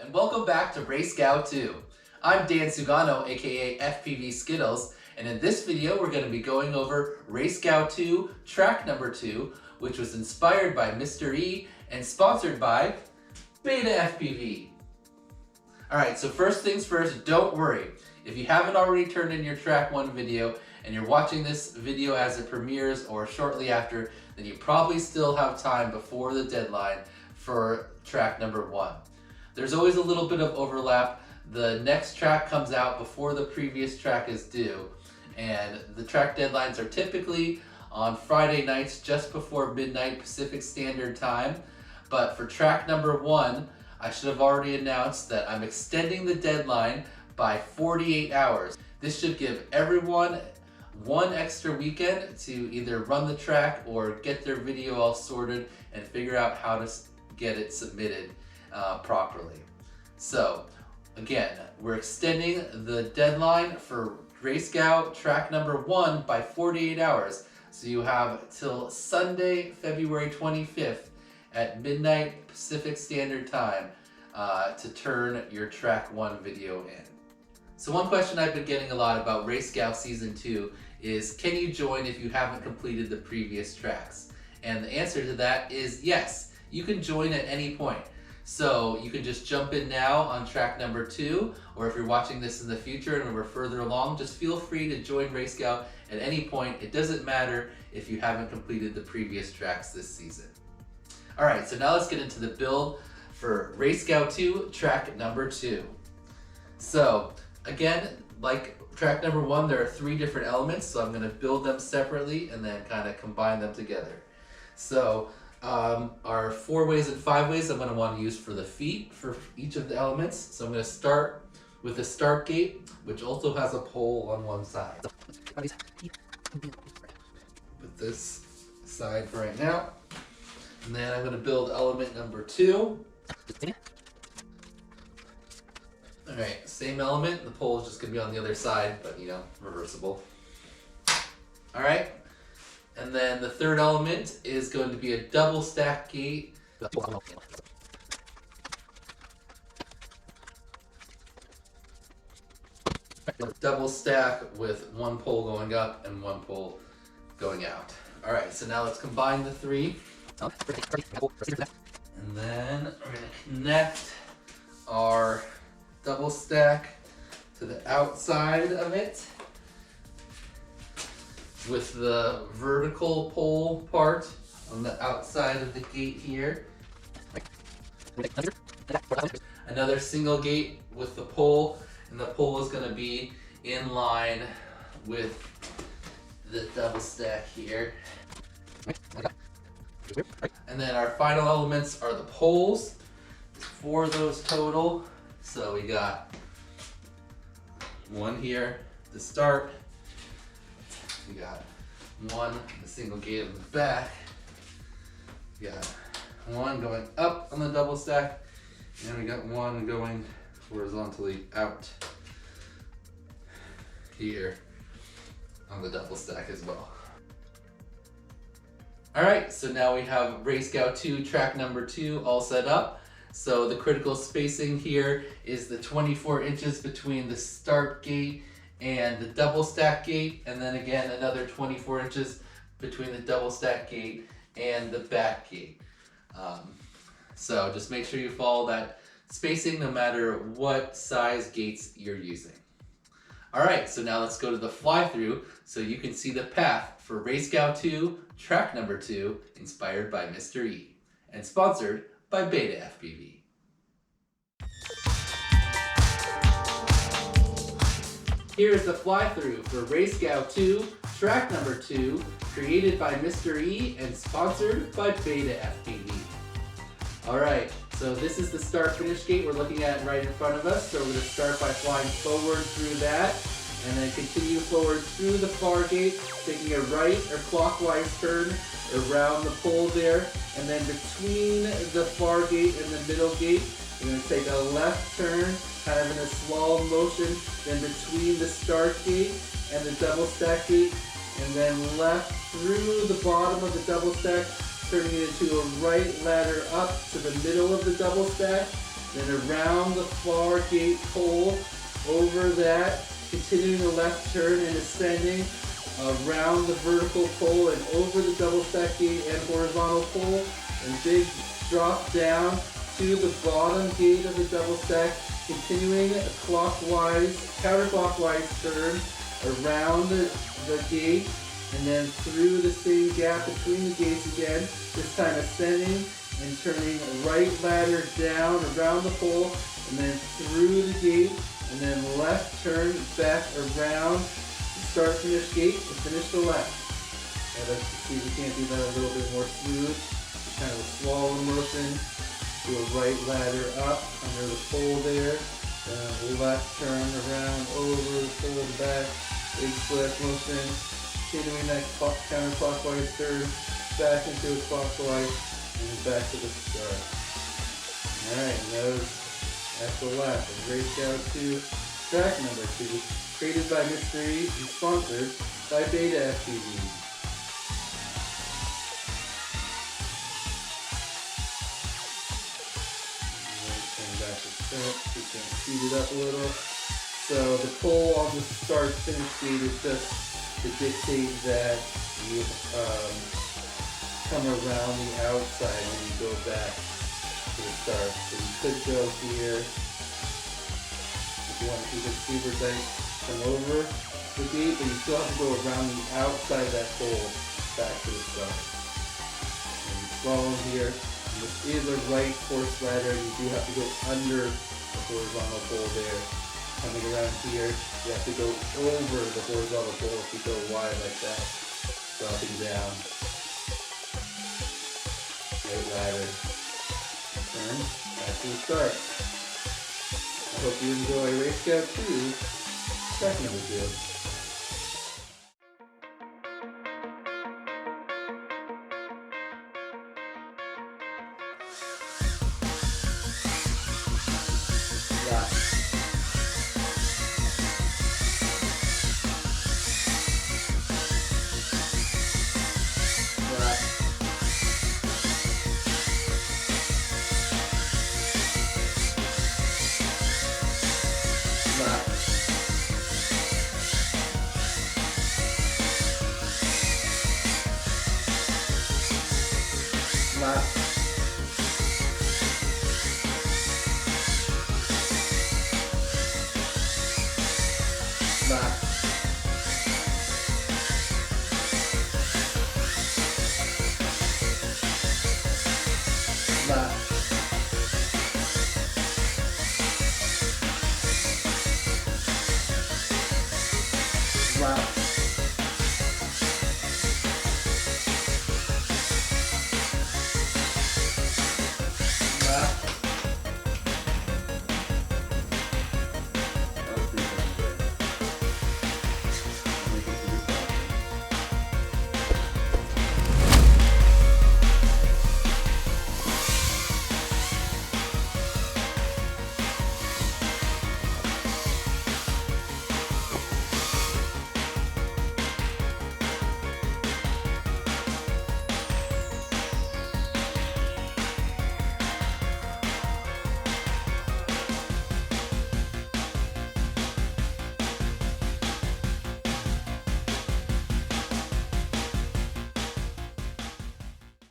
and welcome back to RaceGOW2. I'm Dan Sugano, aka FPV Skittles, and in this video we're going to be going over RaceGOW2 track number 2, which was inspired by MrE and sponsored by BetaFPV. Alright, so first things first, don't worry. If you haven't already turned in your track 1 video and you're watching this video as it premieres or shortly after, then you probably still have time before the deadline for track number 1. There's always a little bit of overlap. The next track comes out before the previous track is due, and the track deadlines are typically on Friday nights just before midnight Pacific Standard Time. But for track number 1, I should have already announced that I'm extending the deadline by 48 hours. This should give everyone one extra weekend to either run the track or get their video all sorted and figure out how to get it submitted properly. So again, we're extending the deadline for RaceGOW track number 1 by 48 hours. So you have till Sunday, February 25th at midnight Pacific Standard Time to turn your track 1 video in. So one question I've been getting a lot about RaceGOW Season 2 is, can you join if you haven't completed the previous tracks? And the answer to that is yes, you can join at any point. So you can just jump in now on track number 2, or if you're watching this in the future and we're further along, just feel free to join RaceGOW at any point. It doesn't matter if you haven't completed the previous tracks this season. Alright, so now let's get into the build for RaceGOW2 track number 2. So again, like track number 1, there are 3 different elements, so I'm going to build them separately and then kind of combine them together. So our 4 ways and 5 ways I'm going to want to use for the feet for each of the elements. So I'm going to start with the start gate, which also has a pole on one side. Put this aside for right now. And then I'm going to build element number 2. Alright, same element. The pole is just going to be on the other side, but reversible. Alright. And then the third element is going to be a double stack gate. Double stack with 1 pole going up and 1 pole going out. Alright, so now let's combine the 3. And then we're going to connect our double stack to the outside of it with the vertical pole part on the outside of the gate here. Another single gate with the pole, and the pole is going to be in line with the double stack here. And then our final elements are the poles. 4 of those total. So we got 1 here to start. We got 1, the single gate on the back. We got 1 going up on the double stack, and we got 1 going horizontally out here on the double stack as well. Alright, so now we have RaceGOW2 track number 2 all set up. So the critical spacing here is the 24 inches between the start gate and the double stack gate, and then again another 24 inches between the double stack gate and the back gate. So just make sure you follow that spacing no matter what size gates you're using. Alright, so now let's go to the fly through so you can see the path for RaceGOW2 track number 2, inspired by MrE and sponsored by BetaFPV. Here's the fly-through for RaceGOW2 track number 2, created by MrE and sponsored by BetaFPV. Alright, so this is the start-finish gate we're looking at right in front of us. So we're going to start by flying forward through that, and then continue forward through the far gate, taking a right or clockwise turn around the pole there, and then between the far gate and the middle gate, we're going to take a left turn, kind of in a slalom motion, then between the start gate and the double stack gate, and then left through the bottom of the double stack, turning it into a right ladder up to the middle of the double stack, then around the far gate pole, over that, continuing the left turn and ascending around the vertical pole and over the double stack gate and horizontal pole, and big drop down to the bottom gate of the double stack, continuing a clockwise, counterclockwise turn around the gate, and then through the same gap between the gates again, this time ascending and turning a right ladder down around the pole, and then through the gate, and then left turn back around the start finish gate to finish the lap. Now let's see if we can't do that a little bit more smooth. Kind of a slalom motion, do a right ladder up under the pole there, left turn around over the pole back, big splash motion, continuing that counterclockwise turn, back into a clockwise, and back to the start. Alright, and that was actual lap of RaceGOW2 track number 2, created by MrE and sponsored by BetaFPV. We can speed it up a little. So the pole on the start finish gate is just to dictate that you come around the outside when you go back to the start. So you could go here if you want to keep it super tight, come over the gate, but you still have to go around the outside of that pole back to the start. And you follow here. This is a right horse ladder. You do have to go under the horizontal pole there. Coming around here, you have to go over the horizontal pole if you go wide like that. Dropping down. Right ladder. Turn. Back to the start. I hope you enjoy RaceGOW2 track number 2. Wow.